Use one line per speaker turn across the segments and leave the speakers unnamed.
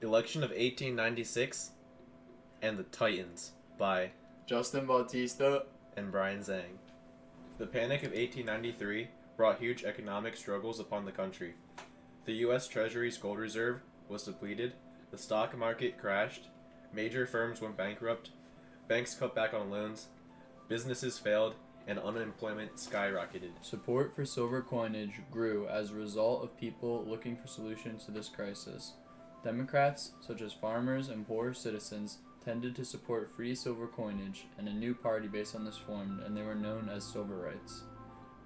Election of 1896 and the Titans by
Justin Bautista
and Brian Zhang. The Panic of 1893 brought huge economic struggles upon the country. The U.S. Treasury's gold reserve was depleted, the stock market crashed, major firms went bankrupt, banks cut back on loans, businesses failed, and unemployment skyrocketed.
Support for silver coinage grew as a result of people looking for solutions to this crisis. Democrats, such as farmers and poor citizens, tended to support free silver coinage, and a new party based on this formed, and they were known as Silverites.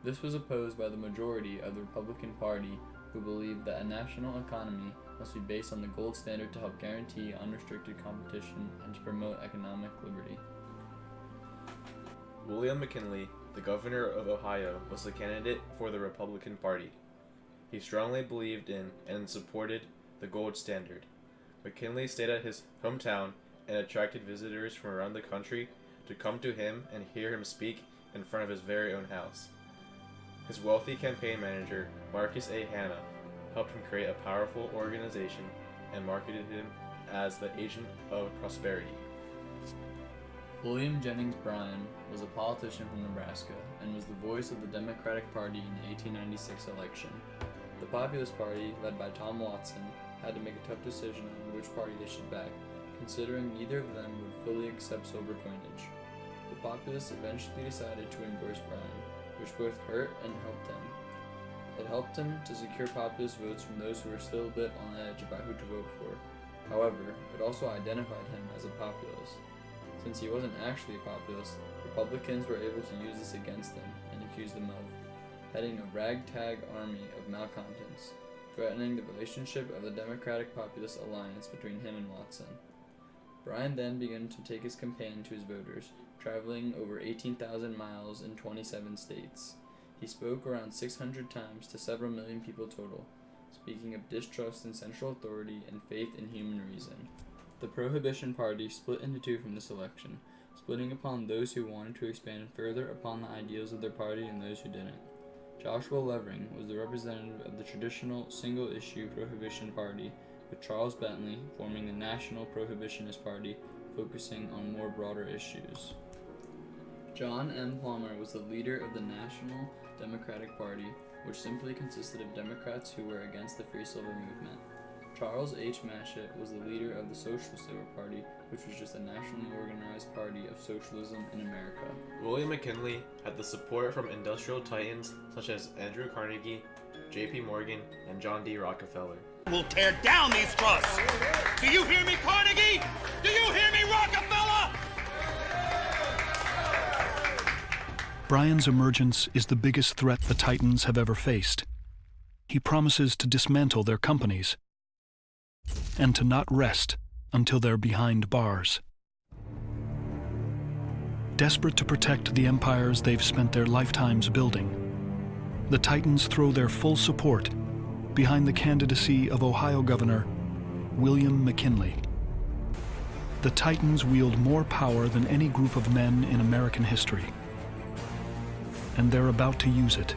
This was opposed by the majority of the Republican Party, who believed that a national economy must be based on the gold standard to help guarantee unrestricted competition and to promote economic liberty.
William McKinley, the governor of Ohio, was the candidate for the Republican Party. He strongly believed in and supported the gold standard. McKinley stayed at his hometown and attracted visitors from around the country to come to him and hear him speak in front of his very own house. His wealthy campaign manager, Marcus A. Hanna, helped him create a powerful organization and marketed him as the agent of prosperity.
William Jennings Bryan was a politician from Nebraska and was the voice of the Democratic Party in the 1896 election. The Populist Party, led by Tom Watson, had to make a tough decision on which party they should back, considering neither of them would fully accept silver coinage. The Populists eventually decided to endorse Bryan, which both hurt and helped him. It helped him to secure populist votes from those who were still a bit on edge about who to vote for. However, it also identified him as a populist. Since he wasn't actually a populist, Republicans were able to use this against him and accuse them of heading a ragtag army of malcontents, threatening the relationship of the Democratic-Populist alliance between him and Watson. Bryan then began to take his campaign to his voters, traveling over 18,000 miles in 27 states. He spoke around 600 times to several million people total, speaking of distrust in central authority and faith in human reason. The Prohibition Party split into two from this election, splitting upon those who wanted to expand further upon the ideals of their party and those who didn't. Joshua Levering was the representative of the traditional single-issue Prohibition Party, with Charles Bentley forming the National Prohibitionist Party, focusing on more broader issues. John M. Palmer was the leader of the National Democratic Party, which simply consisted of Democrats who were against the free silver movement. Charles H. Matchett was the leader of the Socialist Labor Party, which was just a nationally organized party of socialism in America.
William McKinley had the support from industrial titans such as Andrew Carnegie, J.P. Morgan, and John D. Rockefeller.
We'll tear down these trusts. Do you hear me, Carnegie? Do you hear me, Rockefeller?
Bryan's emergence is the biggest threat the Titans have ever faced. He promises to dismantle their companies and to not rest until they're behind bars. Desperate to protect the empires they've spent their lifetimes building, the Titans throw their full support behind the candidacy of Ohio Governor William McKinley. The Titans wield more power than any group of men in American history, and they're about to use it.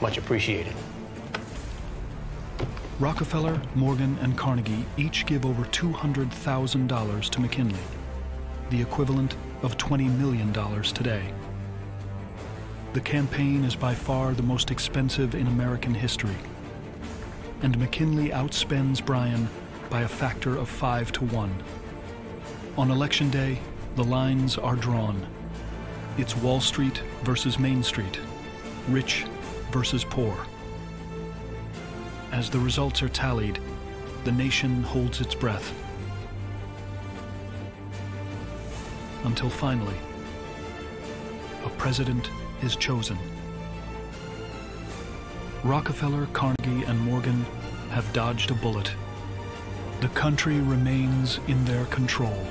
Much appreciated.
Rockefeller, Morgan, and Carnegie each give over $200,000 to McKinley, the equivalent of $20 million today. The campaign is by far the most expensive in American history, and McKinley outspends Bryan by a factor of 5 to 1. On Election Day, the lines are drawn. It's Wall Street versus Main Street, rich versus poor. As the results are tallied, the nation holds its breath. Until finally, a president is chosen. Rockefeller, Carnegie, and Morgan have dodged a bullet. The country remains in their control.